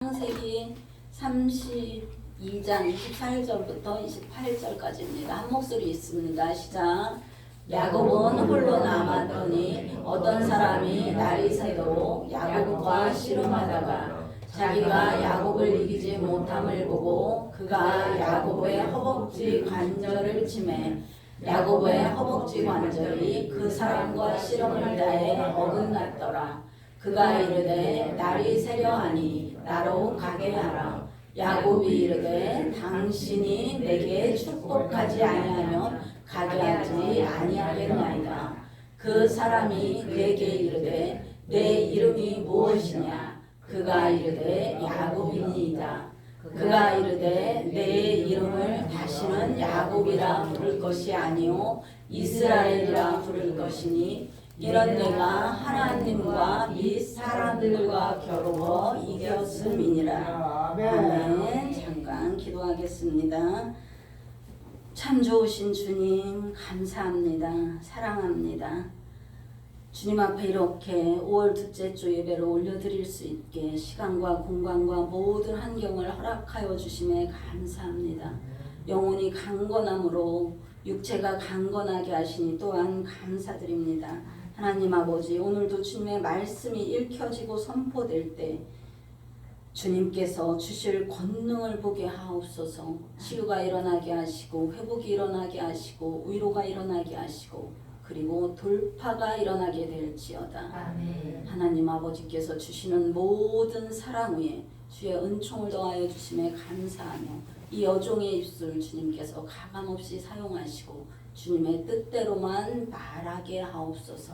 창세기 32장 24절부터 28절까지입니다. 한 목소리 있습니다. 시작. 야곱은 홀로 남았더니 어떤 사람이 날이 새도록 야곱과 씨름하다가 자기가 야곱을 이기지 못함을 보고 그가 야곱의 허벅지 관절을 치매 야곱의 허벅지 관절이 그 사람과 씨름을 다해 어긋났더라. 그가 이르되 날이 새려하니 나로 가게 하라. 야곱이 이르되 당신이 내게 축복하지 아니하면 가게 하지 아니하겠나이다. 그 사람이 그에게 이르되 내 이름이 무엇이냐? 그가 이르되 야곱이니이다. 그가 이르되 내 이름을 다시는 야곱이라 부를 것이 아니요 이스라엘이라 부를 것이니 이런 내가 하나님과 및 사람들과 겨루어 이겼음이니라. 아멘. 잠깐 기도하겠습니다. 참 좋으신 주님 감사합니다. 사랑합니다. 주님 앞에 이렇게 5월 둘째 주 예배를 올려드릴 수 있게 시간과 공간과 모든 환경을 허락하여 주심에 감사합니다. 영혼이 강건함으로 육체가 강건하게 하시니 또한 감사드립니다. 하나님 아버지, 오늘도 주님의 말씀이 읽혀지고 선포될 때 주님께서 주실 권능을 보게 하옵소서. 치유가 일어나게 하시고 회복이 일어나게 하시고 위로가 일어나게 하시고 그리고 돌파가 일어나게 될지어다. 아멘. 하나님 아버지께서 주시는 모든 사랑 위에 주의 은총을 더하여 주심에 감사하며 이 여종의 입술 주님께서 가감없이 사용하시고 주님의 뜻대로만 말하게 하옵소서.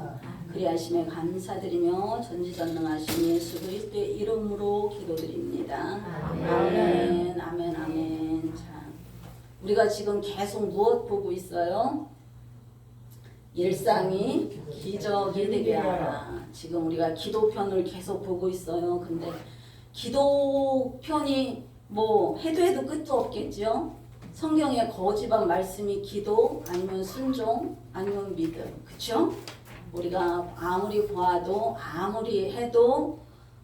그리하심에 감사드리며 전지전능하신 예수 그리스도의 이름으로 기도드립니다. 아멘. 아멘. 아멘. 자, 우리가 지금 계속 무엇 보고 있어요? 일상이 기적이 되게 하라. 지금 우리가 기도편을 계속 보고 있어요. 근데 기도편이 뭐 해도 끝도 없겠죠. 성경에 거지방 말씀이 기도 아니면 순종 아니면 믿음, 그렇죠? 우리가 아무리 보아도 아무리 해도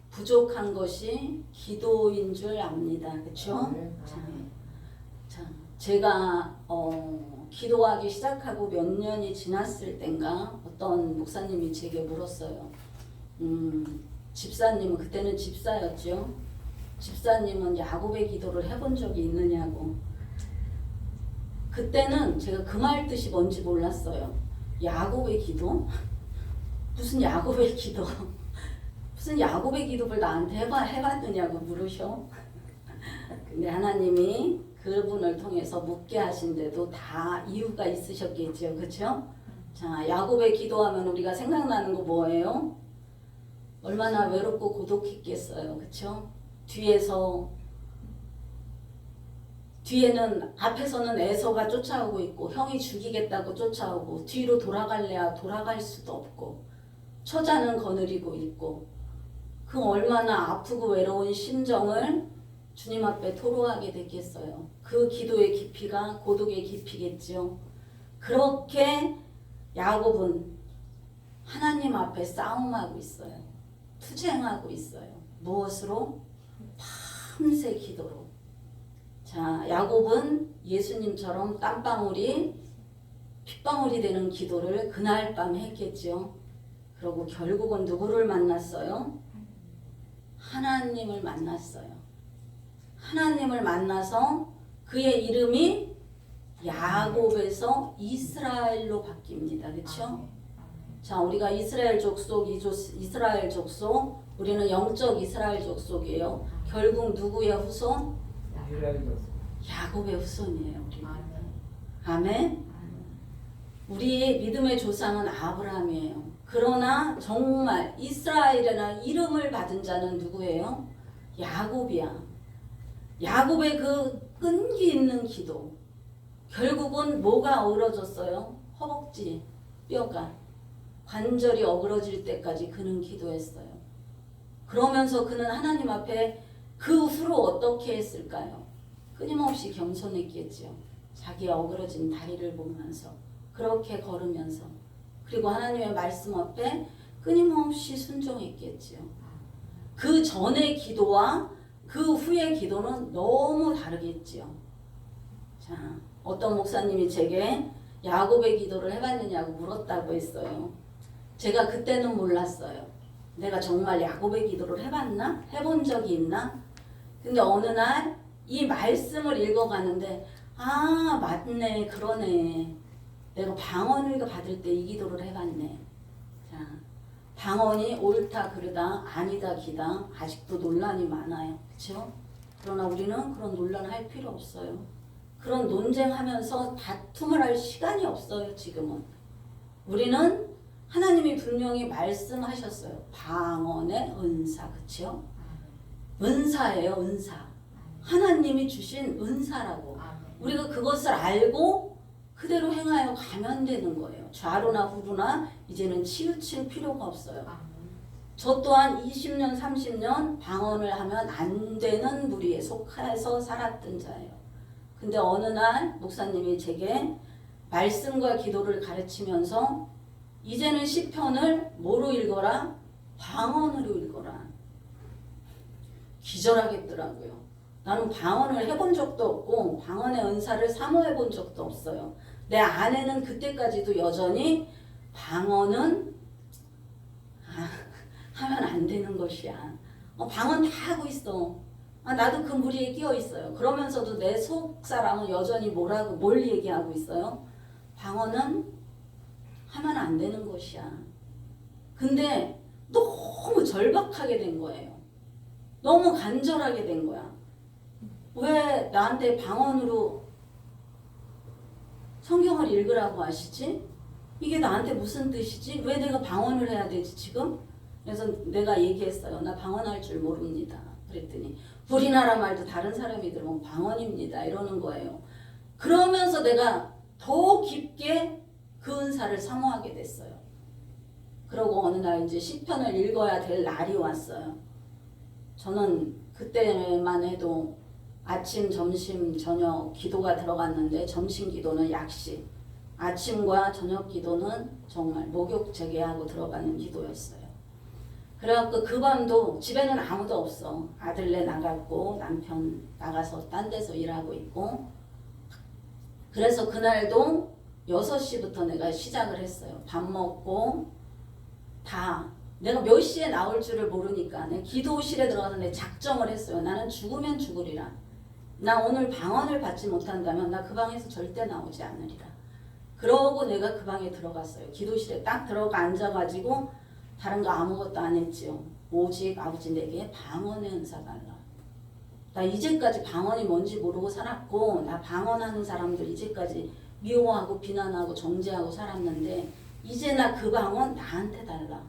부족한 것이 기도인 줄 압니다, 그렇죠? 자, 제가 기도하기 시작하고 몇 년이 지났을 땐가 어떤 목사님이 제게 물었어요. 집사님은 그때는 집사였죠. 집사님은 야곱의 기도를 해본 적이 있느냐고. 그때는 제가 그 말 뜻이 뭔지 몰랐어요. 야곱의 기도? 무슨 야곱의 기도? 무슨 야곱의 기도를 나한테 해봤느냐고 물으셔. 근데 하나님이 그분을 통해서 묻게 하신데도 다 이유가 있으셨겠죠. 그렇죠? 자, 야곱의 기도하면 우리가 생각나는 거 뭐예요? 얼마나 외롭고 고독했겠어요. 그렇죠? 뒤에는 앞에서는 에서가 쫓아오고 있고 형이 죽이겠다고 쫓아오고 뒤로 돌아갈래야 돌아갈 수도 없고 처자는 거느리고 있고 그 얼마나 아프고 외로운 심정을 주님 앞에 토로하게 됐겠어요. 그 기도의 깊이가 고독의 깊이겠죠. 그렇게 야곱은 하나님 앞에 싸움하고 있어요. 투쟁하고 있어요. 무엇으로? 밤새 기도로. 자, 야곱은 예수님처럼 땀방울이 핏방울이 되는 기도를 그날 밤 했겠죠. 그리고 결국은 누구를 만났어요? 하나님을 만났어요. 하나님을 만나서 그의 이름이 야곱에서 이스라엘로 바뀝니다. 그렇죠? 자, 우리가 이스라엘 족속, 이스라엘 족속, 우리는 영적 이스라엘 족속이에요. 결국 누구의 후손? 야곱의 후손이에요. 우리는. 아멘. 우리의 믿음의 조상은 아브라함이에요. 그러나 정말 이스라엘이라는 이름을 받은 자는 누구예요? 야곱이야. 야곱의 그 끈기 있는 기도. 결국은 뭐가 어우러졌어요? 허벅지, 뼈가. 관절이 어그러질 때까지 그는 기도했어요. 그러면서 그는 하나님 앞에 그 후로 어떻게 했을까요? 끊임없이 겸손했겠죠. 자기 어그러진 다리를 보면서 그렇게 걸으면서 그리고 하나님의 말씀 앞에 끊임없이 순종했겠죠. 그 전의 기도와 그 후의 기도는 너무 다르겠지요. 자, 어떤 목사님이 제게 야곱의 기도를 해봤느냐고 물었다고 했어요. 제가 그때는 몰랐어요. 내가 정말 야곱의 기도를 해봤나? 해본 적이 있나? 근데 어느 날 이 말씀을 읽어가는데 아 맞네 그러네. 내가 방언을 받을 때 이 기도를 해봤네. 자, 방언이 옳다 그르다 아니다 기다 아직도 논란이 많아요. 그렇죠? 그러나 우리는 그런 논란할 필요 없어요. 그런 논쟁하면서 다툼을 할 시간이 없어요. 지금은. 우리는 하나님이 분명히 말씀하셨어요. 방언의 은사. 그렇죠? 은사예요. 은사. 하나님이 주신 은사라고. 우리가 그것을 알고 그대로 행하여 가면 되는 거예요. 좌로나 후로나 이제는 치우칠 필요가 없어요. 저 또한 20년 30년 방언을 하면 안 되는 무리에 속해서 살았던 자예요. 근데 어느 날 목사님이 제게 말씀과 기도를 가르치면서 이제는 시편을 뭐로 읽어라? 방언으로 읽어라. 기절하겠더라고요. 나는 방언을 해본 적도 없고 방언의 은사를 사모해 본 적도 없어요. 내 아내는 그때까지도 여전히 방언은 하면 안 되는 것이야. 방언 다 하고 있어. 나도 그 무리에 끼어 있어요. 그러면서도 내 속 사람은 여전히 뭘 얘기하고 있어요? 방언은 하면 안 되는 것이야. 근데 너무 절박하게 된 거예요. 너무 간절하게 된 거야. 왜 나한테 방언으로 성경을 읽으라고 하시지? 이게 나한테 무슨 뜻이지? 왜 내가 방언을 해야 되지 지금? 그래서 내가 얘기했어요. 나 방언할 줄 모릅니다. 그랬더니 우리나라 말도 다른 사람이 들으면 방언입니다. 이러는 거예요. 그러면서 내가 더 깊게 그 은사를 사모하게 됐어요. 그러고 어느 날 이제 시편을 읽어야 될 날이 왔어요. 저는 그때만 해도 아침, 점심, 저녁 기도가 들어갔는데 점심 기도는 약식, 아침과 저녁 기도는 정말 목욕 재개하고 들어가는 기도였어요. 그래갖고 그 밤도 집에는 아무도 없어. 아들네 나갔고 남편 나가서 딴 데서 일하고 있고. 그래서 그날도 6시부터 내가 시작을 했어요. 밥 먹고 다 내가 몇 시에 나올 줄을 모르니까 내 기도실에 들어가서 내 작정을 했어요. 나는 죽으면 죽으리라. 나 오늘 방언을 받지 못한다면 나 그 방에서 절대 나오지 않으리라. 그러고 내가 그 방에 들어갔어요. 기도실에 딱 들어가 앉아가지고 다른 거 아무것도 안 했지요. 오직 아버지 내게 방언의 은사 달라. 나 이제까지 방언이 뭔지 모르고 살았고 나 방언하는 사람들 이제까지 미워하고 비난하고 정죄하고 살았는데 이제 나 그 방언 나한테 달라.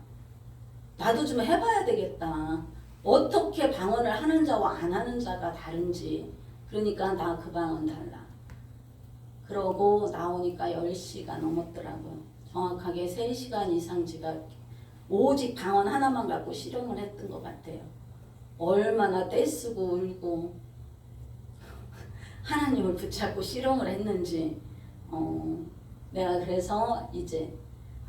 나도 좀 해봐야 되겠다. 어떻게 방언을 하는 자와 안 하는 자가 다른지. 그러니까 나 그 방언 달라. 그러고 나오니까 10시가 넘었더라고요. 정확하게 3시간 이상 제가 오직 방언 하나만 갖고 실험을 했던 것 같아요. 얼마나 떼쓰고 울고 하나님을 붙잡고 실험을 했는지 내가 그래서 이제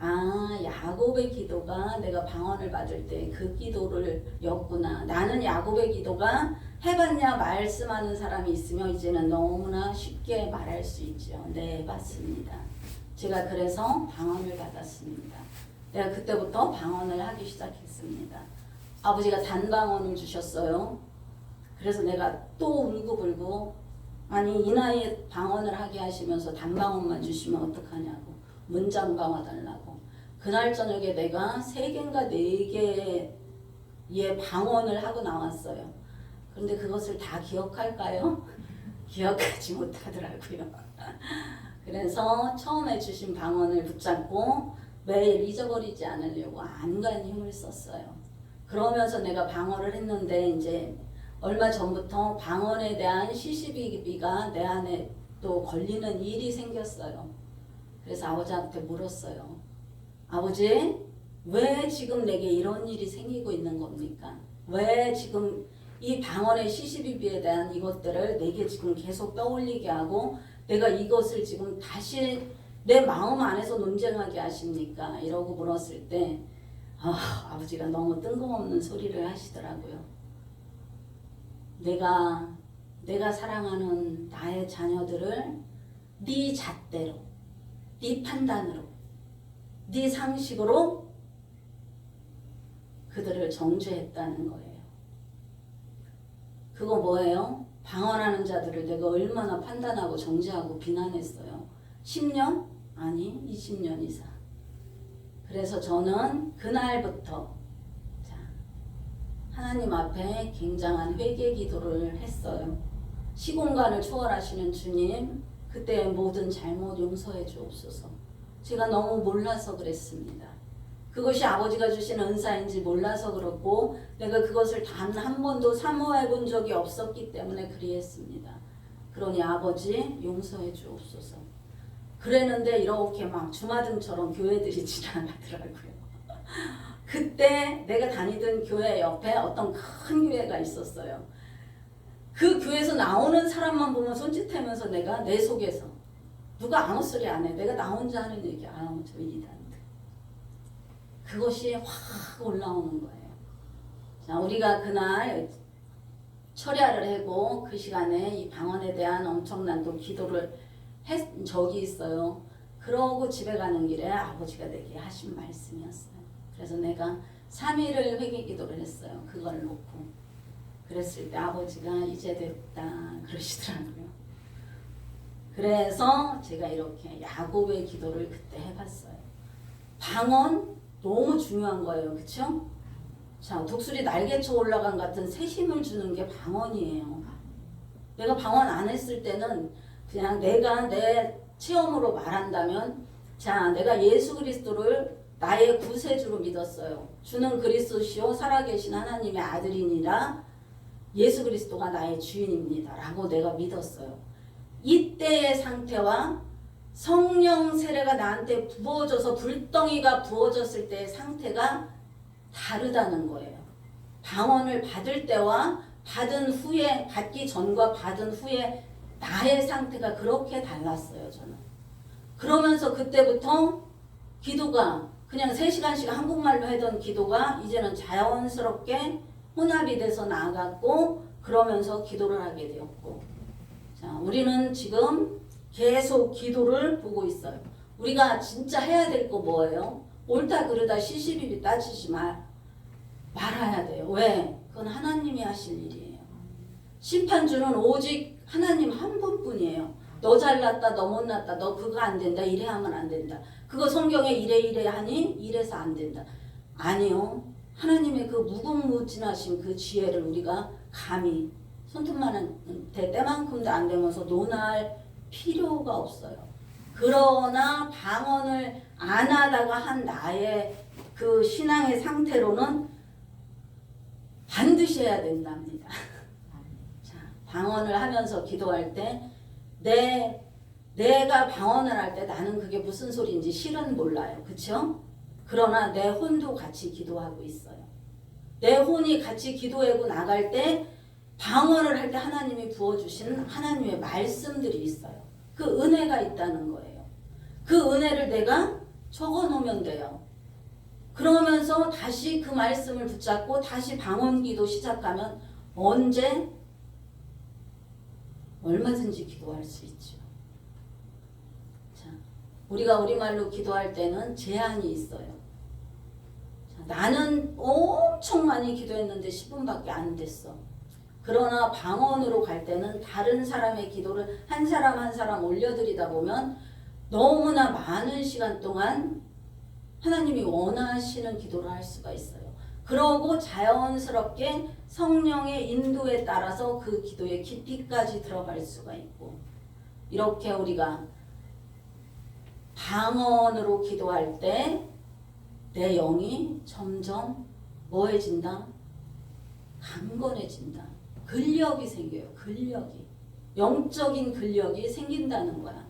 야곱의 기도가 내가 방언을 받을 때 그 기도를 였구나. 나는 야곱의 기도가 해봤냐 말씀하는 사람이 있으면 이제는 너무나 쉽게 말할 수 있죠. 네, 해봤습니다. 제가 그래서 방언을 받았습니다. 내가 그때부터 방언을 하기 시작했습니다. 아버지가 단방언을 주셨어요. 그래서 내가 또 울고불고 아니 이 나이에 방언을 하게 하시면서 단방언만 주시면 어떡하냐고 문잠가 와달라고. 그날 저녁에 내가 3개인가 4개의 방언을 하고 나왔어요. 그런데 그것을 다 기억할까요? 기억하지 못하더라고요. 그래서 처음에 주신 방언을 붙잡고 매일 잊어버리지 않으려고 안간 힘을 썼어요. 그러면서 내가 방언을 했는데 이제 얼마 전부터 방언에 대한 시시비비가 내 안에 또 걸리는 일이 생겼어요. 그래서 아버지한테 물었어요. 아버지, 왜 지금 내게 이런 일이 생기고 있는 겁니까? 왜 지금 이 방언의 시시비비에 대한 이것들을 내게 지금 계속 떠올리게 하고 내가 이것을 지금 다시 내 마음 안에서 논쟁하게 하십니까? 이러고 물었을 때 아버지가 너무 뜬금없는 소리를 하시더라고요. 내가 사랑하는 나의 자녀들을 네 잣대로, 네 판단으로, 네 상식으로 그들을 정죄했다는 거예요. 그거 뭐예요? 방언하는 자들을 내가 얼마나 판단하고 정죄하고 비난했어요. 10년? 아니 20년 이상. 그래서 저는 그날부터 하나님 앞에 굉장한 회개 기도를 했어요. 시공간을 초월하시는 주님, 그때의 모든 잘못 용서해 주옵소서. 제가 너무 몰라서 그랬습니다. 그것이 아버지가 주신 은사인지 몰라서 그렇고 내가 그것을 단 한 번도 사모해 본 적이 없었기 때문에 그리했습니다. 그러니 아버지 용서해 주옵소서. 그랬는데 이렇게 막 주마등처럼 교회들이 지나가더라고요. 그때 내가 다니던 교회 옆에 어떤 큰 교회가 있었어요. 그 교회에서 나오는 사람만 보면 손짓하면서 내가 내 속에서 누가 아무 소리 안 해. 내가 나 혼자 하는 얘기. 저 이단들. 그것이 확 올라오는 거예요. 자, 우리가 그날 철야를 하고 그 시간에 이 방언에 대한 엄청난 또 기도를 한 적이 있어요. 그러고 집에 가는 길에 아버지가 내게 하신 말씀이었어요. 그래서 내가 3일을 회개 기도를 했어요. 그걸 놓고. 그랬을 때 아버지가 이제 됐다 그러시더라고요. 그래서 제가 이렇게 야곱의 기도를 그때 해봤어요. 방언 너무 중요한 거예요. 그쵸? 자, 독수리 날개쳐 올라간 같은 새 힘을 주는 게 방언이에요. 내가 방언 안 했을 때는 그냥 내가 내 체험으로 말한다면, 자, 내가 예수 그리스도를 나의 구세주로 믿었어요. 주는 그리스도시요 살아계신 하나님의 아들이니라. 예수 그리스도가 나의 주인입니다 라고 내가 믿었어요. 이때의 상태와 성령 세례가 나한테 부어져서 불덩이가 부어졌을 때의 상태가 다르다는 거예요. 방언을 받을 때와 받은 후에, 받기 전과 받은 후에 나의 상태가 그렇게 달랐어요. 저는. 그러면서 그때부터 기도가 그냥 3시간씩 한국말로 하던 기도가 이제는 자연스럽게 혼합이 돼서 나아갔고, 그러면서 기도를 하게 되었고, 자, 우리는 지금 계속 기도를 보고 있어요. 우리가 진짜 해야 될 거 뭐예요? 옳다 그르다 시시비비 따지지 말아야 돼요. 왜? 그건 하나님이 하실 일이에요. 심판주는 오직 하나님 한 분뿐이에요. 너 잘났다, 너 못났다, 너 그거 안 된다, 이래 하면 안 된다. 그거 성경에 이래 하니 이래서 안 된다. 아니요. 하나님의 그 무궁무진하신 그 지혜를 우리가 감히 손톱만한테 때만큼도 안 되면서 논할 필요가 없어요. 그러나 방언을 안 하다가 한 나의 그 신앙의 상태로는 반드시 해야 된답니다. 자, 방언을 하면서 기도할 때 내가 방언을 할 때 나는 그게 무슨 소리인지 실은 몰라요. 그쵸? 그러나 내 혼도 같이 기도하고 있어요. 내 혼이 같이 기도하고 나갈 때 방언을 할 때 하나님이 부어주신 하나님의 말씀들이 있어요. 그 은혜가 있다는 거예요. 그 은혜를 내가 적어놓으면 돼요. 그러면서 다시 그 말씀을 붙잡고 다시 방언 기도 시작하면 언제 얼마든지 기도할 수 있죠. 자, 우리가 우리말로 기도할 때는 제한이 있어요. 자, 나는 엄청 많이 기도했는데 10분밖에 안 됐어. 그러나 방언으로 갈 때는 다른 사람의 기도를 한 사람 한 사람 올려드리다 보면 너무나 많은 시간 동안 하나님이 원하시는 기도를 할 수가 있어요. 그러고 자연스럽게 성령의 인도에 따라서 그 기도의 깊이까지 들어갈 수가 있고, 이렇게 우리가 방언으로 기도할 때 내 영이 점점 뭐해진다? 강건해진다. 근력이 생겨요. 근력이. 영적인 근력이 생긴다는 거야.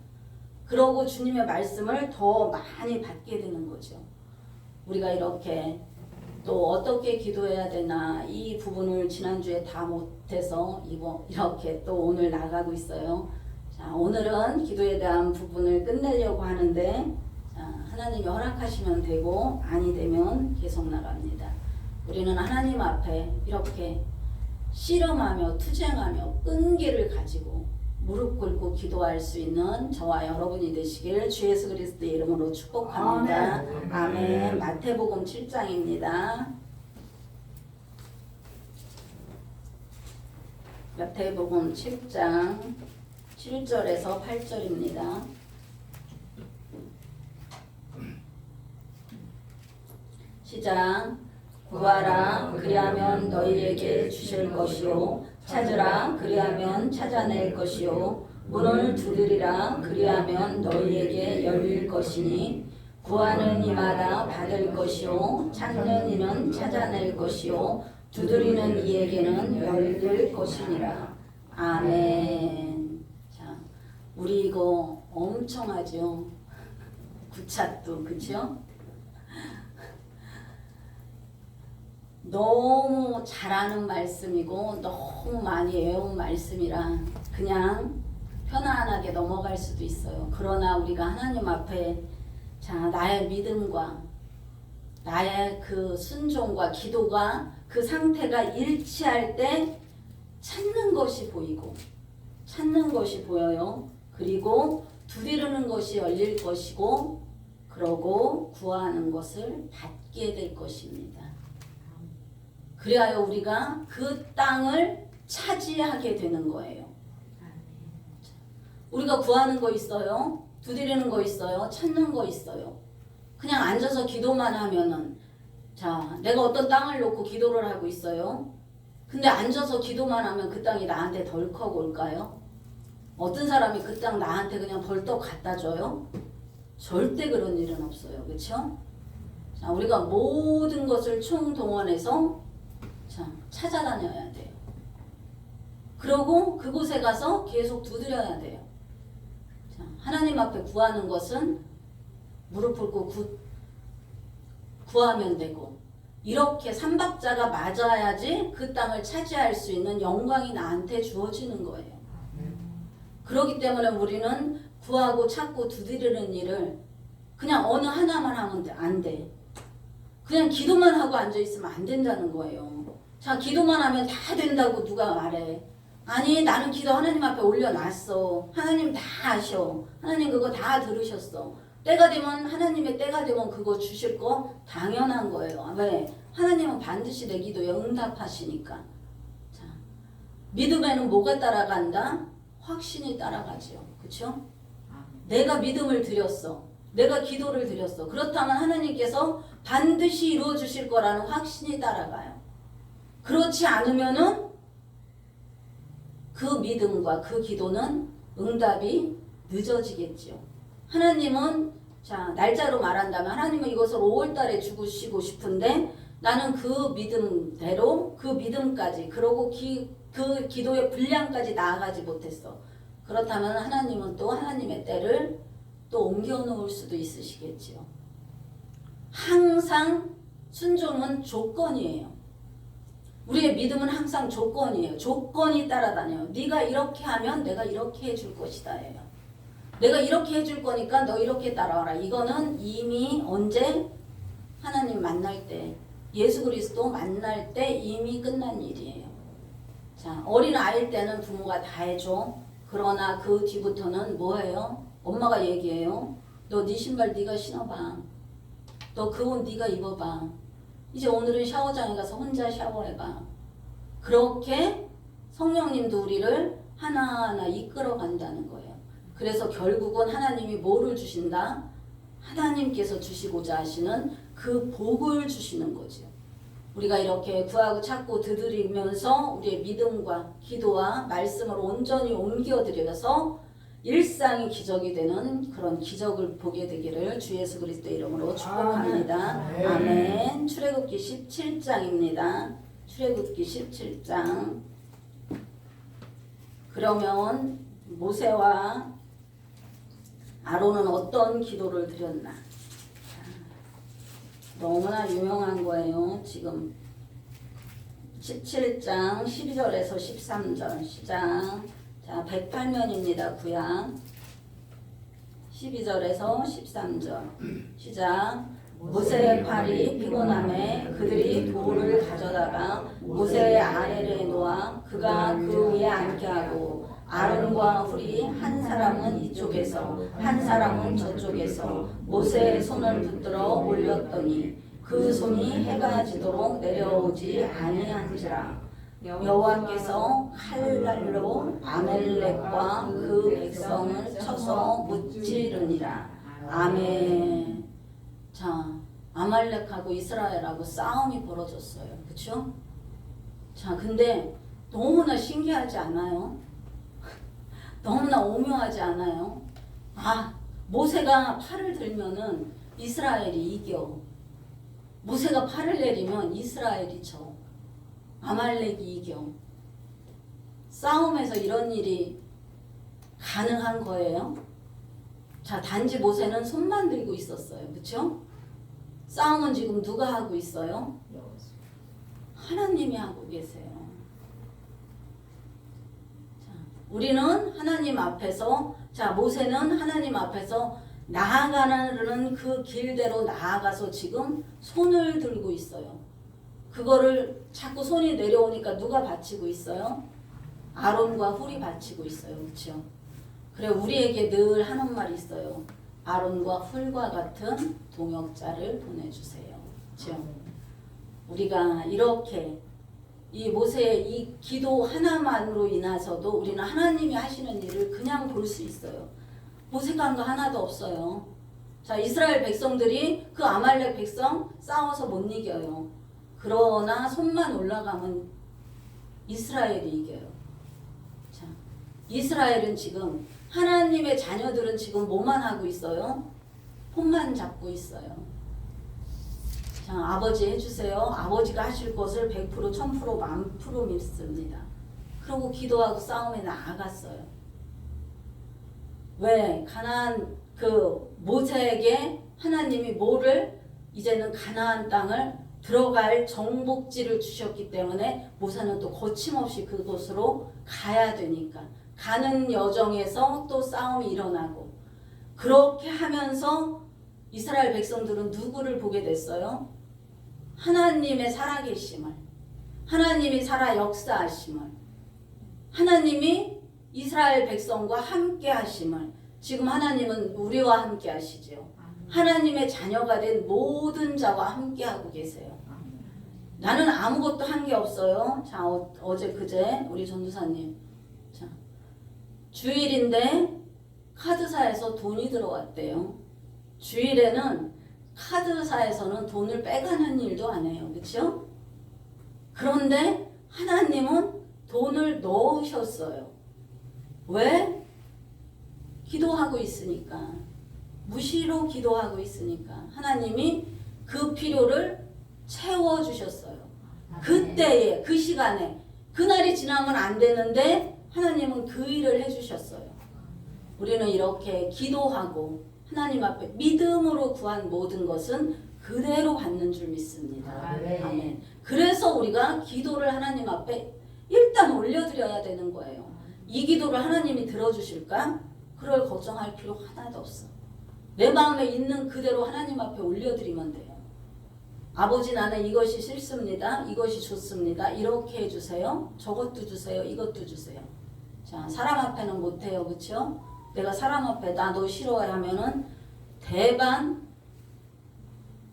그러고 주님의 말씀을 더 많이 받게 되는 거죠. 우리가 이렇게 또 어떻게 기도해야 되나 이 부분을 지난주에 다 못해서 이렇게 또 오늘 나가고 있어요. 자, 오늘은 기도에 대한 부분을 끝내려고 하는데, 자, 하나님이 허락하시면 되고 아니 되면 계속 나갑니다. 우리는 하나님 앞에 이렇게 씨름하며 투쟁하며 끈기를 가지고 무릎 꿇고 기도할 수 있는 저와 여러분이 되시길 주 예수 그리스도의 이름으로 축복합니다. 아멘. 마태복음 7장입니다. 마태복음 7장 7절에서 8절입니다. 시작. 구하라 그리하면 너희에게 주실 것이요 찾으라 그리하면 찾아낼 것이요 문을 두드리라 그리하면 너희에게 열릴 것이니 구하는 이마다 받을 것이요 찾는 이는 찾아낼 것이요 두드리는 이에게는 열릴 것이니라. 아멘. 자, 우리 이거 엄청 하죠. 구찻도 그쵸? 너무 잘하는 말씀이고 너무 많이 외운 말씀이라 그냥 편안하게 넘어갈 수도 있어요. 그러나 우리가 하나님 앞에 자 나의 믿음과 나의 그 순종과 기도가 그 상태가 일치할 때 찾는 것이 보이고 찾는 것이 보여요. 그리고 두드리는 것이 열릴 것이고 그러고 구하는 것을 받게 될 것입니다. 그래야 우리가 그 땅을 차지하게 되는 거예요. 우리가 구하는 거 있어요. 두드리는 거 있어요. 찾는 거 있어요. 그냥 앉아서 기도만 하면은 자 내가 어떤 땅을 놓고 기도를 하고 있어요. 근데 앉아서 기도만 하면 그 땅이 나한테 덜컥 올까요? 어떤 사람이 그 땅 나한테 그냥 벌떡 갖다 줘요? 절대 그런 일은 없어요. 그렇죠? 자 우리가 모든 것을 총동원해서 자, 찾아다녀야 돼요. 그러고 그곳에 가서 계속 두드려야 돼요. 자, 하나님 앞에 구하는 것은 무릎 꿇고 구하면 되고 이렇게 삼박자가 맞아야지 그 땅을 차지할 수 있는 영광이 나한테 주어지는 거예요. 그렇기 때문에 우리는 구하고 찾고 두드리는 일을 그냥 어느 하나만 하면 안 돼. 그냥 기도만 하고 앉아있으면 안 된다는 거예요. 자 기도만 하면 다 된다고 누가 말해. 아니 나는 기도 하나님 앞에 올려놨어. 하나님 다 아셔. 하나님 그거 다 들으셨어. 때가 되면 하나님의 때가 되면 그거 주실 거 당연한 거예요. 왜? 하나님은 반드시 내 기도에 응답하시니까. 자, 믿음에는 뭐가 따라간다? 확신이 따라가죠. 그렇죠? 내가 믿음을 드렸어. 내가 기도를 드렸어. 그렇다면 하나님께서 반드시 이루어 주실 거라는 확신이 따라가요. 그렇지 않으면은 그 믿음과 그 기도는 응답이 늦어지겠죠. 하나님은 자 날짜로 말한다면 하나님은 이것을 5월달에 주시고 싶은데 나는 그 믿음대로 그 믿음까지 그러고 그 기도의 분량까지 나아가지 못했어. 그렇다면 하나님은 또 하나님의 때를 또 옮겨 놓을 수도 있으시겠지요. 항상 순종은 조건이에요. 우리의 믿음은 항상 조건이에요. 조건이 따라다녀요. 네가 이렇게 하면 내가 이렇게 해줄 것이다 예요. 내가 이렇게 해줄 거니까 너 이렇게 따라와라. 이거는 이미 언제? 하나님 만날 때 예수 그리스도 만날 때 이미 끝난 일이에요. 자 어린 아이일 때는 부모가 다 해줘. 그러나 그 뒤부터는 뭐예요? 엄마가 얘기해요. 너 네 신발 네가 신어봐. 너 그 옷 네가 입어봐. 이제 오늘은 샤워장에 가서 혼자 샤워해봐. 그렇게 성령님도 우리를 하나하나 이끌어 간다는 거예요. 그래서 결국은 하나님이 뭐를 주신다? 하나님께서 주시고자 하시는 그 복을 주시는 거죠. 우리가 이렇게 구하고 찾고 두드리면서 우리의 믿음과 기도와 말씀을 온전히 옮겨드려서 일상이 기적이 되는 그런 기적을 보게 되기를 주 예수 그리스도의 이름으로 축복합니다. 아멘. 출애굽기 17장입니다. 출애굽기 17장. 그러면 모세와 아론은 어떤 기도를 드렸나? 너무나 유명한 거예요. 지금 17장 12절에서 13절 시작. 자, 108면입니다. 구약 12절에서 13절 시작. 모세의 팔이 피곤함에 그들이 돌을 가져다가 모세의 아래를 놓아 그가 그 위에 앉게 하고 아론과 훌이 한 사람은 이쪽에서 한 사람은 저쪽에서 모세의 손을 붙들어 올렸더니 그 손이 해가 지도록 내려오지 아니한지라. 여호와께서 칼날로 아멜렉과 그 백성을 쳐서 무찌르니라. 아멘. 자, 아말렉하고 이스라엘하고 싸움이 벌어졌어요. 그렇죠? 자, 근데 너무나 신기하지 않아요? 너무나 오묘하지 않아요? 아, 모세가 팔을 들면은 이스라엘이 이겨. 모세가 팔을 내리면 이스라엘이 져. 아말렉이 이겨. 싸움에서 이런 일이 가능한 거예요? 자, 단지 모세는 손만 들고 있었어요. 그렇죠? 싸움은 지금 누가 하고 있어요? 하나님이 하고 계세요. 자, 우리는 하나님 앞에서, 자, 모세는 하나님 앞에서 나아가는 그 길대로 나아가서 지금 손을 들고 있어요. 그거를 자꾸 손이 내려오니까 누가 받치고 있어요? 아론과 훌이 받치고 있어요. 그렇죠? 그래, 우리에게 늘 하는 말이 있어요. 아론과 훌과 같은 동역자를 보내주세요. 그렇죠? 우리가 이렇게 이 모세의 이 기도 하나만으로 인해서도 우리는 하나님이 하시는 일을 그냥 볼 수 있어요. 모세가 한 거 하나도 없어요. 자, 이스라엘 백성들이 그 아말렉 백성 싸워서 못 이겨요. 그러나 손만 올라가면 이스라엘이 이겨요. 자, 이스라엘은 지금 하나님의 자녀들은 지금 뭐만 하고 있어요? 손만 잡고 있어요. 자, 아버지 해주세요. 아버지가 하실 것을 100%, 1000%, 1000% 믿습니다. 그러고 기도하고 싸움에 나아갔어요. 왜? 가나안 그 모세에게 하나님이 뭐를 이제는 가나안 땅을 들어갈 정복지를 주셨기 때문에 모세는 또 거침없이 그곳으로 가야 되니까 가는 여정에서 또 싸움이 일어나고 그렇게 하면서 이스라엘 백성들은 누구를 보게 됐어요? 하나님의 살아계심을, 하나님이 살아 역사하심을, 하나님이 이스라엘 백성과 함께 하심을. 지금 하나님은 우리와 함께 하시죠. 하나님의 자녀가 된 모든 자와 함께 하고 계세요. 나는 아무것도 한 게 없어요. 자, 어제 그제 우리 전도사님, 자, 주일인데 카드사에서 돈이 들어왔대요. 주일에는 카드사에서는 돈을 빼가는 일도 안 해요. 그렇죠? 그런데 하나님은 돈을 넣으셨어요. 왜? 기도하고 있으니까. 무시로 기도하고 있으니까 하나님이 그 필요를 채워주셨어요. 그때에, 그 시간에. 그날이 지나면 안 되는데 하나님은 그 일을 해주셨어요. 우리는 이렇게 기도하고 하나님 앞에 믿음으로 구한 모든 것은 그대로 받는 줄 믿습니다. 아멘. 그래서 우리가 기도를 하나님 앞에 일단 올려드려야 되는 거예요. 이 기도를 하나님이 들어주실까? 그럴 걱정할 필요 하나도 없어. 내 마음에 있는 그대로 하나님 앞에 올려드리면 돼요. 아버지, 나는 이것이 싫습니다. 이것이 좋습니다. 이렇게 해주세요. 저것도 주세요. 이것도 주세요. 자, 사람 앞에는 못해요. 그렇죠? 내가 사람 앞에 나 너 싫어해 하면은 대반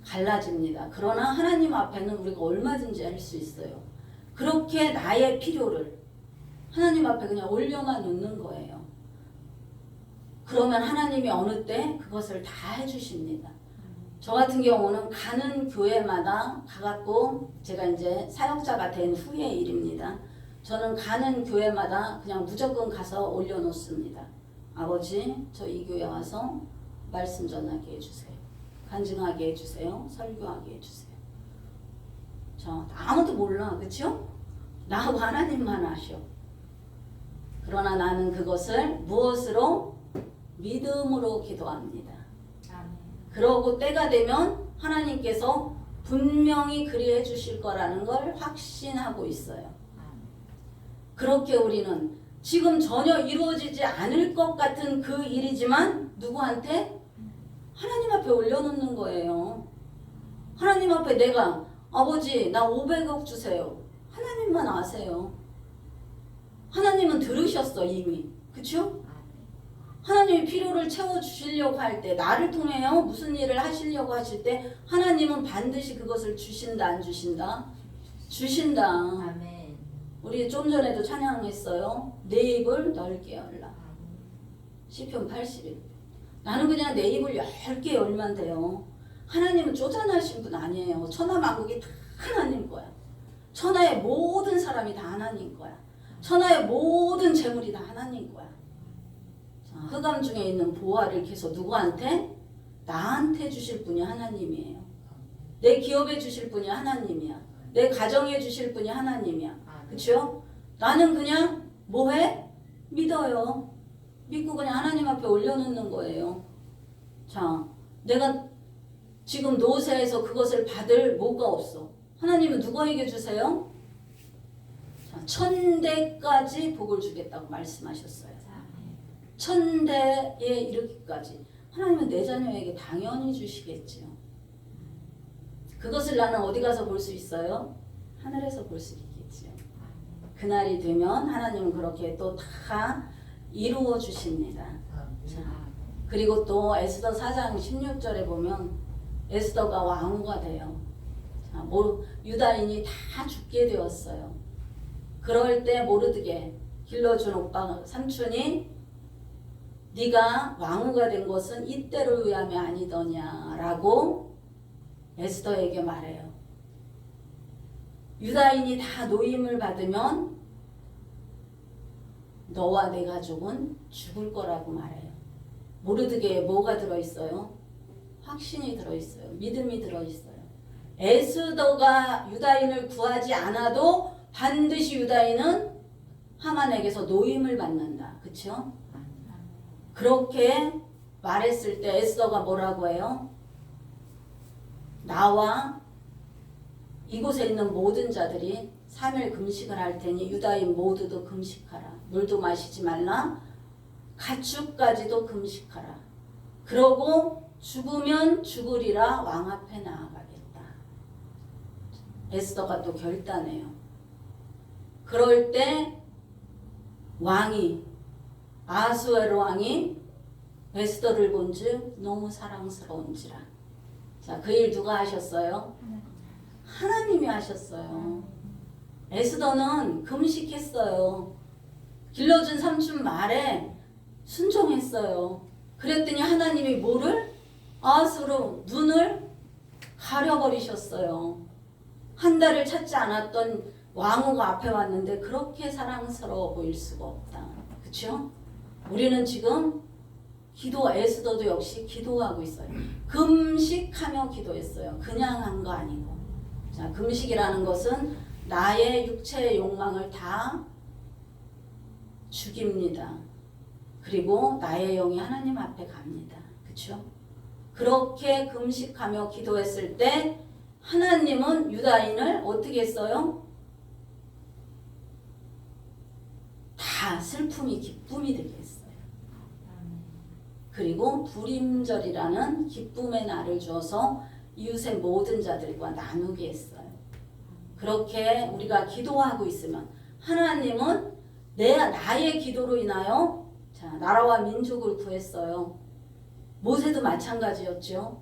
갈라집니다. 그러나 하나님 앞에는 우리가 얼마든지 할 수 있어요. 그렇게 나의 필요를 하나님 앞에 그냥 올려만 놓는 거예요. 그러면 하나님이 어느 때 그것을 다 해주십니다. 저 같은 경우는 가는 교회마다 가갖고 제가 이제 사역자가 된 후의 일입니다. 저는 가는 교회마다 그냥 무조건 가서 올려놓습니다. 아버지, 저 이 교회 와서 말씀 전하게 해주세요. 간증하게 해주세요. 설교하게 해주세요. 저 아무도 몰라. 그렇죠? 나하고 하나님만 아셔. 그러나 나는 그것을 무엇으로? 믿음으로 기도합니다. 그러고 때가 되면 하나님께서 분명히 그리해 주실 거라는 걸 확신하고 있어요. 그렇게 우리는 지금 전혀 이루어지지 않을 것 같은 그 일이지만 누구한테? 하나님 앞에 올려놓는 거예요. 하나님 앞에 내가 아버지 나 500억 주세요. 하나님만 아세요. 하나님은 들으셨어 이미. 그쵸? 하나님이 필요를 채워주시려고 할 때 나를 통해요 무슨 일을 하시려고 하실 때 하나님은 반드시 그것을 주신다 안 주신다? 주신다. 아멘. 우리 좀 전에도 찬양했어요. 내 입을 넓게 열라. 시편 80일. 나는 그냥 내 입을 얇게 열면 돼요. 하나님은 쪼잔하신 분 아니에요. 천하만국이 다 하나님 거야. 천하의 모든 사람이 다 하나님 거야. 천하의 모든 재물이 다 하나님 거야. 자, 흑암 중에 있는 보화를 계속 누구한테? 나한테 주실 분이 하나님이에요. 내 기업에 주실 분이 하나님이야. 내 가정에 주실 분이 하나님이야. 그렇죠? 나는 그냥 뭐해? 믿어요. 믿고 그냥 하나님 앞에 올려놓는 거예요. 자, 내가 지금 노세에서 그것을 받을 뭐가 없어. 하나님은 누구에게 주세요? 자, 1000대까지 복을 주겠다고 말씀하셨어요. 1000대에 이르기까지. 하나님은 내 자녀에게 당연히 주시겠지요. 그것을 나는 어디 가서 볼 수 있어요? 하늘에서 볼 수 있겠지요. 그날이 되면 하나님은 그렇게 또 다 이루어 주십니다. 자, 그리고 또 에스더 4장 16절에 보면 에스더가 왕후가 돼요. 자, 유다인이 다 죽게 되었어요. 그럴 때 모르드게 길러준 오빠 삼촌이 네가 왕후가 된 것은 이때를 위함이 아니더냐라고 에스더에게 말해요. 유다인이 다 노임을 받으면 너와 내 가족은 죽을 거라고 말해요. 모르드게에 뭐가 들어있어요? 확신이 들어있어요. 믿음이 들어있어요. 에스더가 유다인을 구하지 않아도 반드시 유다인은 하만에게서 노임을 받는다. 그렇죠? 그렇게 말했을 때 에스더가 뭐라고 해요? 나와 이곳에 있는 모든 자들이 3일 금식을 할 테니 유다인 모두도 금식하라. 물도 마시지 말라. 가축까지도 금식하라. 그러고 죽으면 죽으리라 왕 앞에 나아가겠다. 에스더가 또 결단해요. 그럴 때 왕이 아수에로 왕이 에스더를 본즉 너무 사랑스러운지라. 자, 그 일 누가 하셨어요? 하나님이 하셨어요. 에스더는 금식했어요. 길러준 삼촌 말에 순종했어요. 그랬더니 하나님이 뭐를? 아수로 눈을 가려버리셨어요. 한 달을 찾지 않았던 왕후가 앞에 왔는데 그렇게 사랑스러워 보일 수가 없다. 그렇죠? 우리는 지금 에스더도 역시 기도하고 있어요. 금식하며 기도했어요. 그냥 한 거 아니고. 자, 금식이라는 것은 나의 육체의 욕망을 다 죽입니다. 그리고 나의 영이 하나님 앞에 갑니다. 그렇죠? 그렇게 금식하며 기도했을 때 하나님은 유다인을 어떻게 했어요? 다 슬픔이 기쁨이 되게 했어요. 그리고 불임절이라는 기쁨의 날을 주어서 이웃의 모든 자들과 나누게 했어요. 그렇게 우리가 기도하고 있으면 하나님은 나의 기도로 인하여 나라와 민족을 구했어요. 모세도 마찬가지였죠.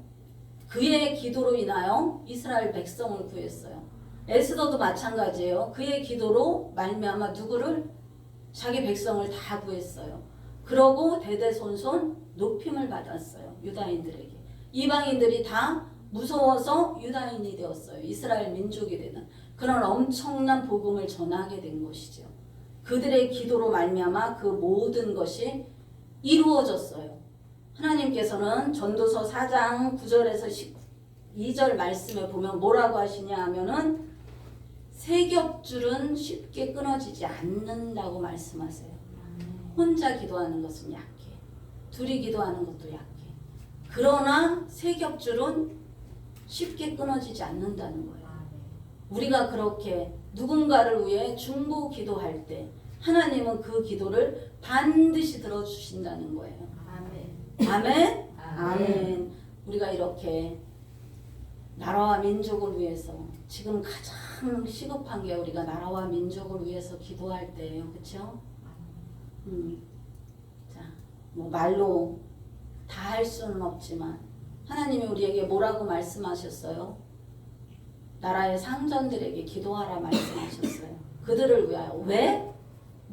그의 기도로 인하여 이스라엘 백성을 구했어요. 에스더도 마찬가지예요. 그의 기도로 말미암아 누구를? 자기 백성을 다 구했어요. 그러고 대대손손 높임을 받았어요. 유다인들에게. 이방인들이 다 무서워서 유다인이 되었어요. 이스라엘 민족이 되는 그런 엄청난 복음을 전하게 된 것이죠. 그들의 기도로 말미암아 그 모든 것이 이루어졌어요. 하나님께서는 전도서 4장 9절에서 12절 말씀에 보면 뭐라고 하시냐 하면은 세 겹줄은 쉽게 끊어지지 않는다고 말씀하세요. 혼자 기도하는 것은 약해. 둘이 기도하는 것도 약해. 그러나 세 겹줄은 쉽게 끊어지지 않는다는 거예요. 우리가 그렇게 누군가를 위해 중보 기도할 때 하나님은 그 기도를 반드시 들어주신다는 거예요. 아멘. 아멘. 아멘. 우리가 이렇게 나라와 민족을 위해서 지금 가장 시급한 게 우리가 나라와 민족을 위해서 기도할 때예요. 그렇죠? 자, 뭐 말로 다 할 수는 없지만 하나님이 우리에게 뭐라고 말씀하셨어요? 나라의 상전들에게 기도하라 말씀하셨어요. 그들을 위하여. 왜?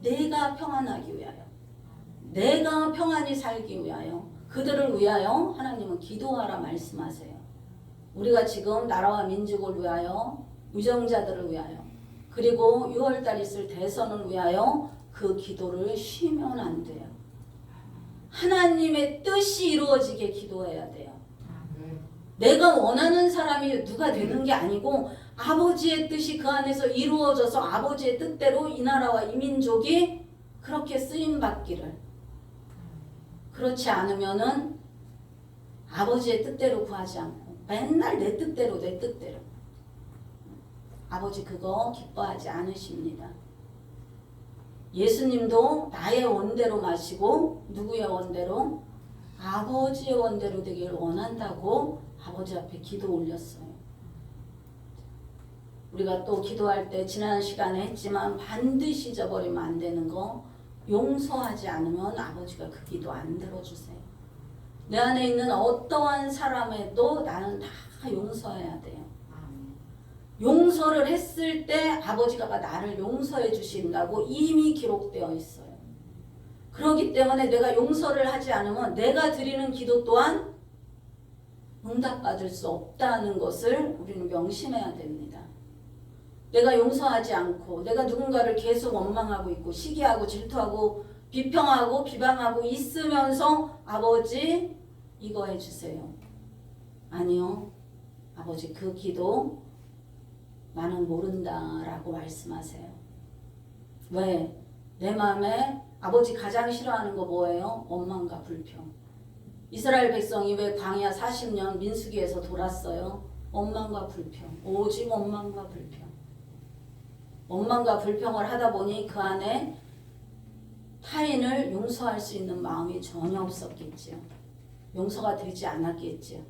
내가 평안하기 위하여. 내가 평안히 살기 위하여. 그들을 위하여 하나님은 기도하라 말씀하세요. 우리가 지금 나라와 민족을 위하여, 유정자들을 위하여, 그리고 6월달 있을 대선을 위하여 그 기도를 쉬면 안 돼요. 하나님의 뜻이 이루어지게 기도해야 돼요. 내가 원하는 사람이 누가 되는 게 아니고 아버지의 뜻이 그 안에서 이루어져서 아버지의 뜻대로 이 나라와 이 민족이 그렇게 쓰임받기를. 그렇지 않으면은 아버지의 뜻대로 구하지 않고 맨날 내 뜻대로 내 뜻대로. 아버지 그거 기뻐하지 않으십니다. 예수님도 나의 원대로 마시고 누구의 원대로? 아버지의 원대로 되기를 원한다고 아버지 앞에 기도 올렸어요. 우리가 또 기도할 때 지난 시간에 했지만 반드시 잊어버리면 안 되는 거, 용서하지 않으면 아버지가 그 기도 안 들어주세요. 내 안에 있는 어떠한 사람에도 나는 다 용서해야 돼요. 용서를 했을 때 아버지가 나를 용서해 주신다고 이미 기록되어 있어요. 그렇기 때문에 내가 용서를 하지 않으면 내가 드리는 기도 또한 응답받을 수 없다는 것을 우리는 명심해야 됩니다. 내가 용서하지 않고 내가 누군가를 계속 원망하고 있고 시기하고 질투하고 비평하고 비방하고 있으면서 아버지 이거 해주세요. 아니요. 아버지 그 기도 나는 모른다라고 말씀하세요. 왜? 내 마음에 아버지 가장 싫어하는 거 뭐예요? 원망과 불평. 이스라엘 백성이 왜 광야 40년 민수기에서 돌았어요? 원망과 불평. 오직 원망과 불평. 원망과 불평을 하다 보니 그 안에 타인을 용서할 수 있는 마음이 전혀 없었겠지요. 용서가 되지 않았겠지요.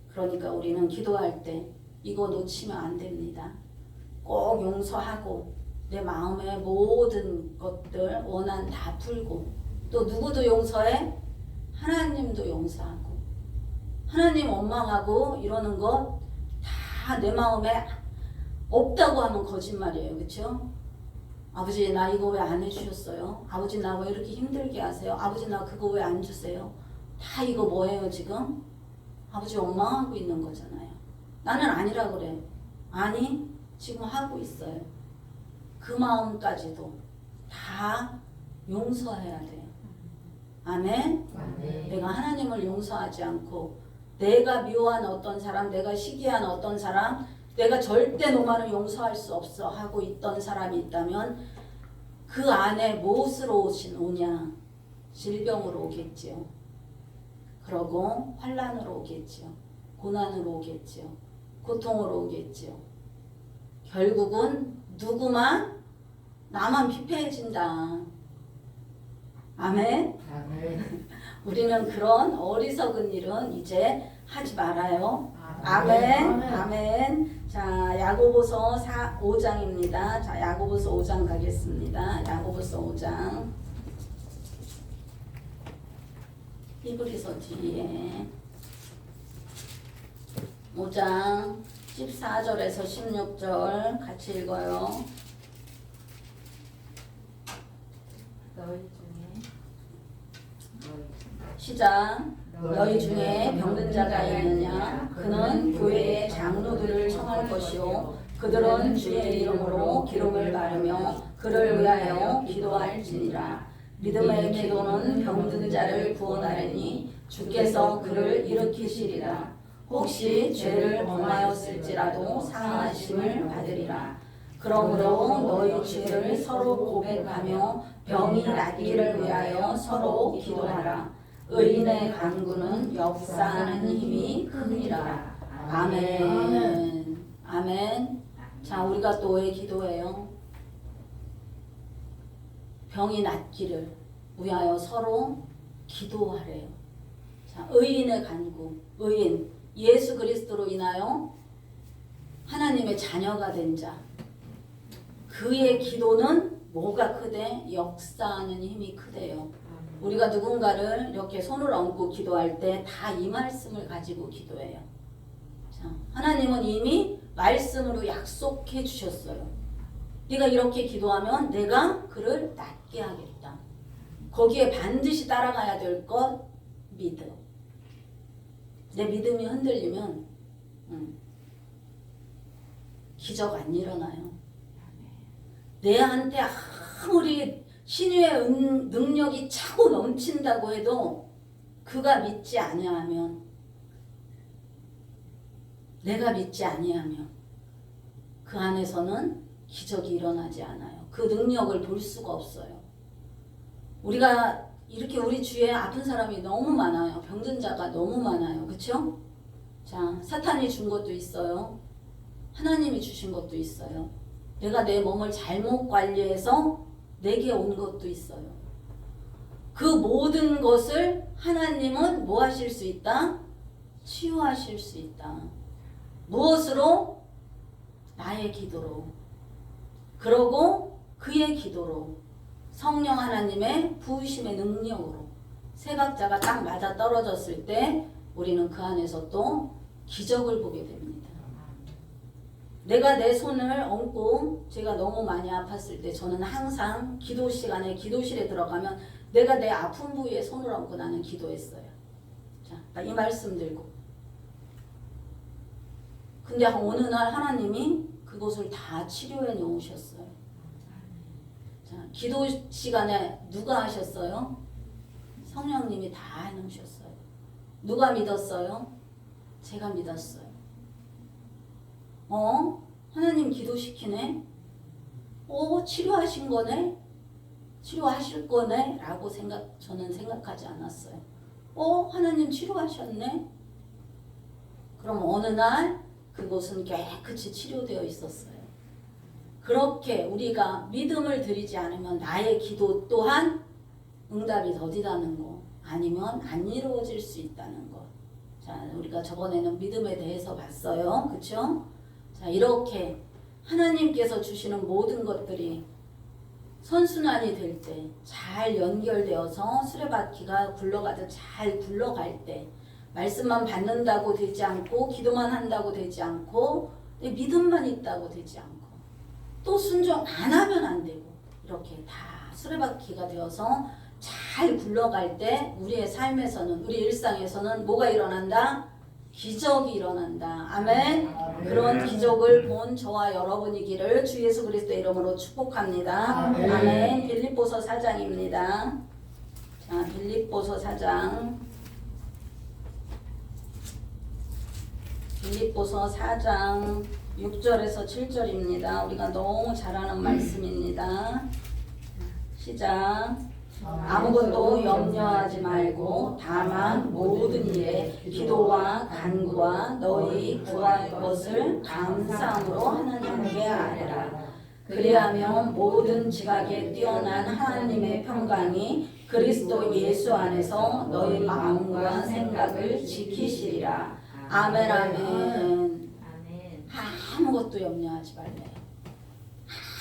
그러니까 우리는 기도할 때 이거 놓치면 안 됩니다. 꼭 용서하고 내 마음의 모든 것들 원한 다 풀고 또 누구도 용서해? 하나님도 용서하고 하나님 원망하고 이러는 것 다 내 마음에 없다고 하면 거짓말이에요. 그렇죠? 아버지 나 이거 왜 안 해주셨어요? 아버지 나 왜 이렇게 힘들게 하세요? 아버지 나 그거 왜 안 주세요? 다 이거 뭐예요 지금? 아버지 원망하고 있는 거잖아요. 나는 아니라 그래. 아니 지금 하고 있어요. 그 마음까지도 다 용서해야 돼요. 아멘? 아멘. 내가 하나님을 용서하지 않고 내가 미워한 어떤 사람, 내가 시기한 어떤 사람, 내가 절대 너만을 용서할 수 없어 하고 있던 사람이 있다면 그 안에 무엇으로 오냐? 질병으로 오겠지요. 그러고 환난으로 오겠지요. 고난으로 오겠지요. 고통으로 오겠지요. 결국은 누구만? 나만 피폐해진다. 아멘? 아멘. 우리는 그런 어리석은 일은 이제 하지 말아요. 아멘. 아멘. 아멘. 자, 야고보서 5장입니다. 자, 야고보서 5장 가겠습니다. 야고보서 5장. 히브리서 뒤에 5장 14절에서 16절 같이 읽어요. 시작. 너희 중에 병든 자가 있느냐? 그는 교회의 장로들을 청할 것이요 그들은 주의 이름으로 기름을 바르며 그를 위하여 기도할지니라. 믿음의 기도는 병든 자를 구원하리니 주께서 그를 일으키시리라. 혹시 죄를 범하였을지라도 사하심을 받으리라. 그러므로 너희 죄를 서로 고백하며 병이 낫기를 위하여 서로 기도하라. 의인의 간구는 역사하는 힘이 크니라. 아멘. 아멘. 자, 우리가 또 왜 기도해요? 병이 낫기를 위하여 서로 기도하래요. 자, 의인의 간구. 의인. 예수 그리스도로 인하여 하나님의 자녀가 된 자. 그의 기도는 뭐가 크대? 역사하는 힘이 크대요. 우리가 누군가를 이렇게 손을 얹고 기도할 때 다 이 말씀을 가지고 기도해요. 자, 하나님은 이미 말씀으로 약속해 주셨어요. 네가 이렇게 기도하면 내가 그를 낫게 하겠다. 거기에 반드시 따라가야 될 것 믿음. 내 믿음이 흔들리면 기적 안 일어나요. 내한테 아무리 신유의 능력이 차고 넘친다고 해도 그가 믿지 아니하면, 내가 믿지 아니하면 그 안에서는 기적이 일어나지 않아요. 그 능력을 볼 수가 없어요. 우리가 이렇게 우리 주위에 아픈 사람이 너무 많아요. 병든 자가 너무 많아요. 그렇죠? 자, 사탄이 준 것도 있어요. 하나님이 주신 것도 있어요. 내가 내 몸을 잘못 관리해서 내게 온 것도 있어요. 그 모든 것을 하나님은 뭐 하실 수 있다? 치유하실 수 있다. 무엇으로? 나의 기도로. 그러고 그의 기도로. 성령 하나님의 부으심의 능력으로. 세 박자가 딱 맞아 떨어졌을 때 우리는 그 안에서 또 기적을 보게 됩니다. 내가 내 손을 얹고 제가 너무 많이 아팠을 때 저는 항상 기도 시간에 기도실에 들어가면 내가 내 아픈 부위에 손을 얹고 나는 기도했어요. 자, 이 말씀 들고. 근데 어느 날 하나님이 그곳을 다 치료해 놓으셨어요. 자, 기도 시간에 누가 하셨어요? 성령님이 다 해 놓으셨어요. 누가 믿었어요? 제가 믿었어요. 하나님 기도시키네? 치료하신 거네? 치료하실 거네? 라고 저는 생각하지 않았어요. 하나님 치료하셨네? 그럼 어느 날 그곳은 깨끗이 치료되어 있었어요. 그렇게 우리가 믿음을 드리지 않으면 나의 기도 또한 응답이 더디다는 거, 아니면 안 이루어질 수 있다는 거. 자, 우리가 저번에는 믿음에 대해서 봤어요. 그쵸? 자, 이렇게 하나님께서 주시는 모든 것들이 선순환이 될 때, 잘 연결되어서 수레바퀴가 굴러가듯 잘 굴러갈 때, 말씀만 받는다고 되지 않고, 기도만 한다고 되지 않고, 내 믿음만 있다고 되지 않고, 또 순종 안 하면 안 되고, 이렇게 다 수레바퀴가 되어서 잘 굴러갈 때 우리의 삶에서는, 우리 일상에서는 뭐가 일어난다? 기적이 일어난다. 아멘. 그런 기적을 본 저와 여러분이기를 주 예수 그리스도의 이름으로 축복합니다. 아멘. 빌립보서 4장입니다. 자, 빌립보서 4장. 빌립보서 4장 6절에서 7절입니다. 우리가 너무 잘 아는 말씀입니다. 시작. 아무것도 염려하지 말고 다만 모든 일에 기도와 간구와 너희 구할 것을 감사함으로 하나님께 아뢰라. 그리하면 모든 지각에 뛰어난 하나님의 평강이 그리스도 예수 안에서 너희 마음과 생각을 지키시리라. 아멘. 아멘. 아무것도 염려하지 말래요.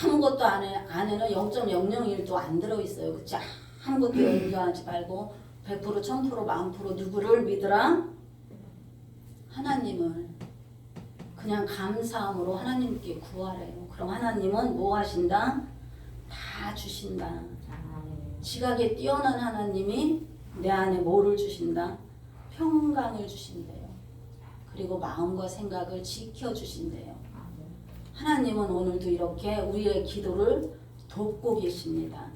아무것도 안에는 0.001도 안 들어있어요. 그치? 아무것도 염려하지 말고 100% 1000% 만프로 누구를 믿으라? 하나님을. 그냥 감사함으로 하나님께 구하래요. 그럼 하나님은 뭐 하신다? 다 주신다. 지각에 뛰어난 하나님이 내 안에 뭐를 주신다? 평강을 주신대요. 그리고 마음과 생각을 지켜주신대요. 하나님은 오늘도 이렇게 우리의 기도를 돕고 계십니다.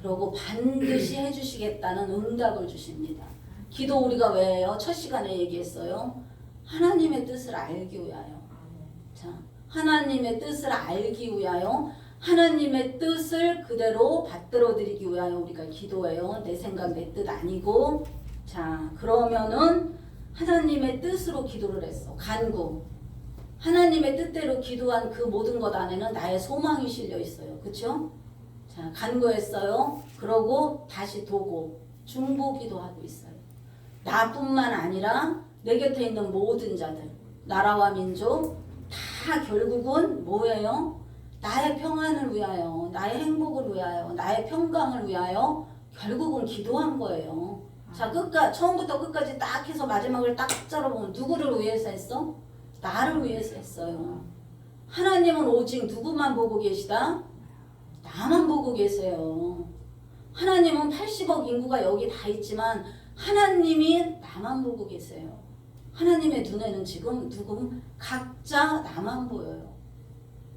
그리고 반드시 해주시겠다는 응답을 주십니다. 기도 우리가 왜 해요? 첫 시간에 얘기했어요. 하나님의 뜻을 알기 위하여. 자, 하나님의 뜻을 알기 위하여, 하나님의 뜻을 그대로 받들어드리기 위하여 우리가 기도해요. 내 생각, 내 뜻 아니고. 자, 그러면은 하나님의 뜻으로 기도를 했어. 간구. 하나님의 뜻대로 기도한 그 모든 것 안에는 나의 소망이 실려 있어요. 그렇죠? 자, 간구했어요. 그러고 다시 도고 중보기도 하고 있어요. 나뿐만 아니라 내 곁에 있는 모든 자들, 나라와 민족 다 결국은 뭐예요? 나의 평안을 위하여, 나의 행복을 위하여, 나의 평강을 위하여 결국은 기도한 거예요. 자, 처음부터 끝까지 딱 해서 마지막을 딱 잘라보면 누구를 위해서 했어? 나를 위해서 했어요. 하나님은 오직 누구만 보고 계시다? 나만 보고 계세요. 하나님은 80억 인구가 여기 다 있지만 하나님이 나만 보고 계세요. 하나님의 눈에는 지금 각자 나만 보여요.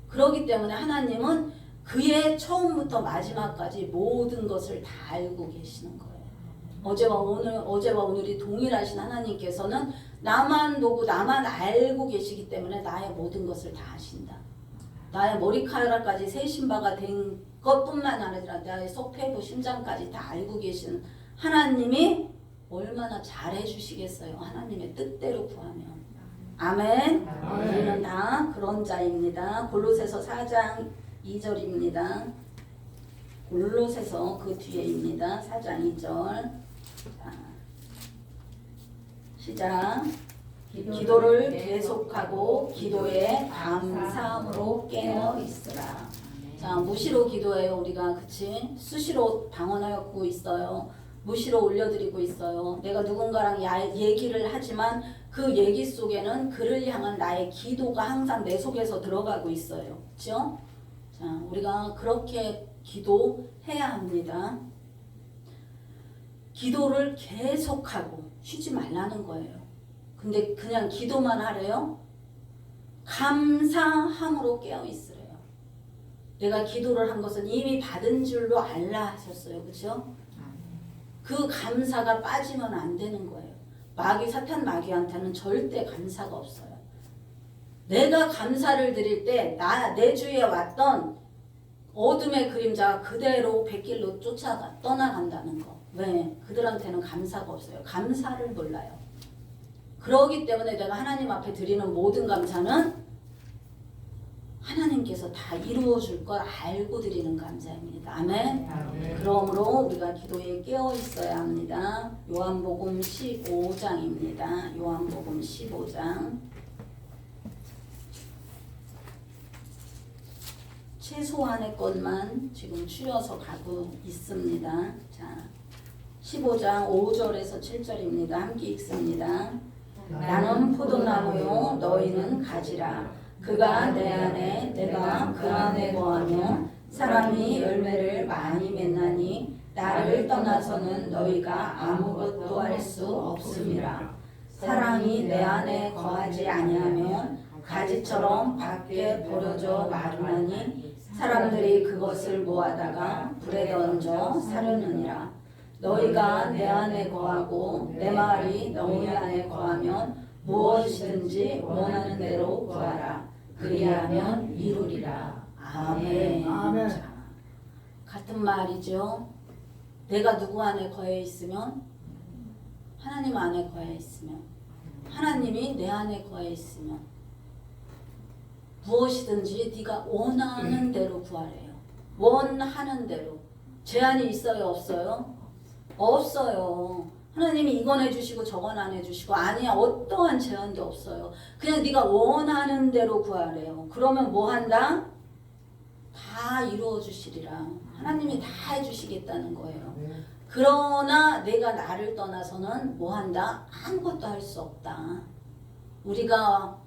그렇기 때문에 하나님은 그의 처음부터 마지막까지 모든 것을 다 알고 계시는 거예요. 어제와 오늘이 동일하신 하나님께서는 나만 보고 나만 알고 계시기 때문에 나의 모든 것을 다 아신다. 나의 머리카락까지 세신 바가 된 것뿐만 아니라 나의 속폐부 심장까지 다 알고 계신 하나님이 얼마나 잘해주시겠어요. 하나님의 뜻대로 구하면. 아멘. 우리는 다 그런 자입니다. 골로새서 4장 2절입니다. 골로새서 그 뒤에입니다. 4장 2절. 자, 시작. 기도를 계속하고 기도에 감사함으로 깨어 있으라. 자, 무시로 기도해요. 우리가 그치? 수시로 방언하고 있어요. 무시로 올려드리고 있어요. 내가 누군가랑 얘기를 하지만 그 얘기 속에는 그를 향한 나의 기도가 항상 내 속에서 들어가고 있어요. 그렇죠? 자, 우리가 그렇게 기도해야 합니다. 기도를 계속하고 쉬지 말라는 거예요. 근데 그냥 기도만 하래요? 감사함으로 깨어 있으래요. 내가 기도를 한 것은 이미 받은 줄로 알라 하셨어요. 그렇죠? 그 감사가 빠지면 안 되는 거예요. 사탄 마귀한테는 절대 감사가 없어요. 내가 감사를 드릴 때 내 주위에 왔던 어둠의 그림자가 그대로 백길로 떠나간다는 거. 왜? 그들한테는 감사가 없어요. 감사를 몰라요. 그러기 때문에 내가 하나님 앞에 드리는 모든 감사는 하나님께서 다 이루어 줄 걸 알고 드리는 감사입니다. 아멘. 그러므로 우리가 기도에 깨어 있어야 합니다. 요한복음 15장입니다. 요한복음 15장. 최소한의 것만 지금 추려서 가고 있습니다. 자, 15장 5절에서 7절입니다. 함께 읽습니다. 나는 포도나무요 너희는 가지라. 그가 내 안에 내가 그 안에 거하며 사람이 열매를 많이 맺나니 나를 떠나서는 너희가 아무것도 할 수 없음이라. 사람이 내 안에 거하지 아니하면 가지처럼 밖에 버려져 마르나니 사람들이 그것을 모아다가 불에 던져 사르느니라. 너희가 내 안에 거하고 내 말이 너희 안에 거하면 무엇이든지 원하는 대로 구하라. 그리하면 이루리라. 아멘. 아멘. 자, 같은 말이죠. 내가 누구 안에 거해 있으면 하나님 안에 거해 있으면 하나님이 내 안에 거해 있으면 무엇이든지 네가 원하는 대로 구하래요. 원하는 대로. 제한이 있어요? 없어요? 없어요. 하나님이 이건 해주시고 저건 안 해주시고 아니야 어떠한 제한도 없어요. 그냥 네가 원하는 대로 구하래요. 그러면 뭐 한다? 다 이루어 주시리라. 하나님이 다 해주시겠다는 거예요. 그러나 내가 나를 떠나서는 뭐 한다? 아무것도 할 수 없다. 우리가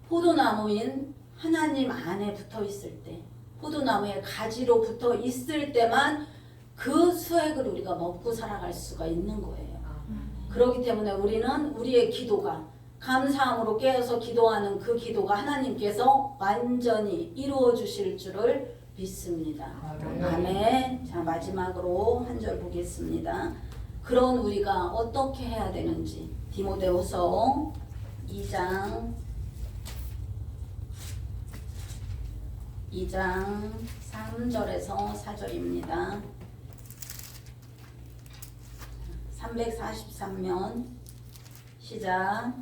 포도나무인 하나님 안에 붙어 있을 때, 포도나무의 가지로 붙어 있을 때만 그 수액을 우리가 먹고 살아갈 수가 있는 거예요. 그렇기 때문에 우리는 우리의 기도가 감사함으로 깨어서 기도하는 그 기도가 하나님께서 완전히 이루어 주실 줄을 믿습니다. 아멘. 자, 마지막으로 한 절 보겠습니다. 그런 우리가 어떻게 해야 되는지 디모데후서 2장 3절에서 4절입니다. 343면 시작.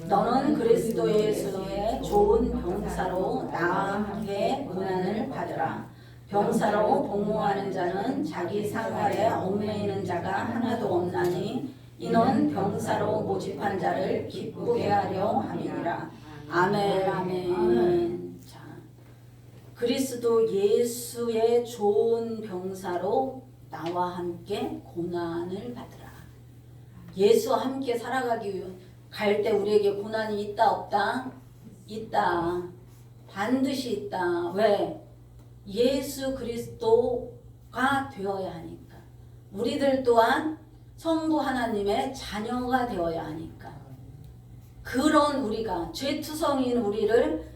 너는 그리스도 예수의 좋은 병사로 나와 함께 고난을 받으라. 병사로 복무하는 자는 자기 생활에 얽매이는 자가 하나도 없나니 이는 병사로 모집한 자를 기쁘게 하려 함이니라. 아멘, 아멘. 자, 그리스도 예수의 좋은 병사로 나와 함께 고난을 받으라. 예수와 함께 살아가기 위해 갈 때 우리에게 고난이 있다 없다? 있다. 반드시 있다. 왜? 예수 그리스도가 되어야 하니까. 우리들 또한 성부 하나님의 자녀가 되어야 하니까. 그런 우리가 죄투성인 우리를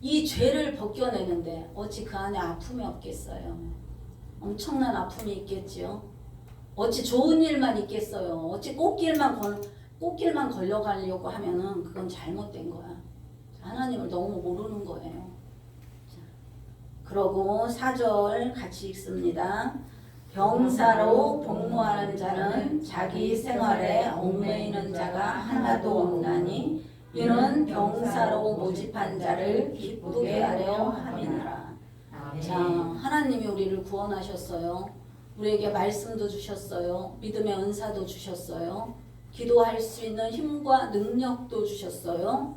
이 죄를 벗겨내는데 어찌 그 안에 아픔이 없겠어요? 엄청난 아픔이 있겠지요. 어찌 좋은 일만 있겠어요? 어찌 꽃길만 걸려가려고 하면은 그건 잘못된 거야. 하나님을 너무 모르는 거예요. 자, 그러고 4절 같이 읽습니다. 병사로 복무하는 자는 자기 생활에 얽매이는 자가 하나도 없나니 이는 병사로 모집한 자를 기쁘게 하려 함이니라. 자, 하나님이 우리를 구원하셨어요. 우리에게 말씀도 주셨어요. 믿음의 은사도 주셨어요. 기도할 수 있는 힘과 능력도 주셨어요.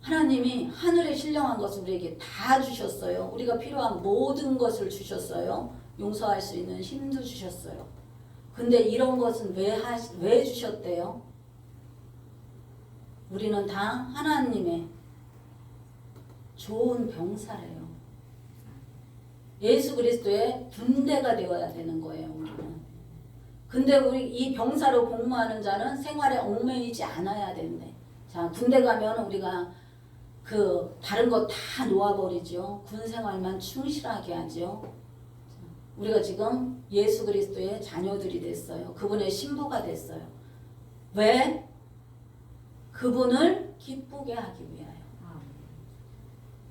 하나님이 하늘에 신령한 것을 우리에게 다 주셨어요. 우리가 필요한 모든 것을 주셨어요. 용서할 수 있는 힘도 주셨어요. 근데 이런 것은 왜 주셨대요? 우리는 다 하나님의 좋은 병사래요. 예수 그리스도의 군대가 되어야 되는 거예요, 우리는. 근데 우리 이 병사로 복무하는 자는 생활에 얽매이지 않아야 된대. 자, 군대 가면 우리가 다른 거 다 놓아버리죠. 군 생활만 충실하게 하죠. 우리가 지금 예수 그리스도의 자녀들이 됐어요. 그분의 신부가 됐어요. 왜? 그분을 기쁘게 하기 위하여.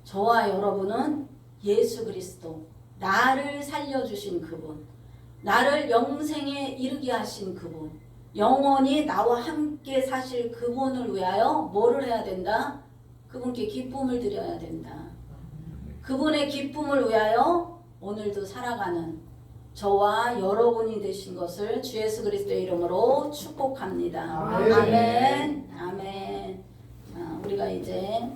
저와 여러분은 예수 그리스도, 나를 살려주신 그분, 나를 영생에 이르게 하신 그분, 영원히 나와 함께 사실 그분을 위하여 뭐를 해야 된다? 그분께 기쁨을 드려야 된다. 그분의 기쁨을 위하여 오늘도 살아가는 저와 여러분이 되신 것을 주 예수 그리스도의 이름으로 축복합니다. 아멘. 아멘. 우리가 이제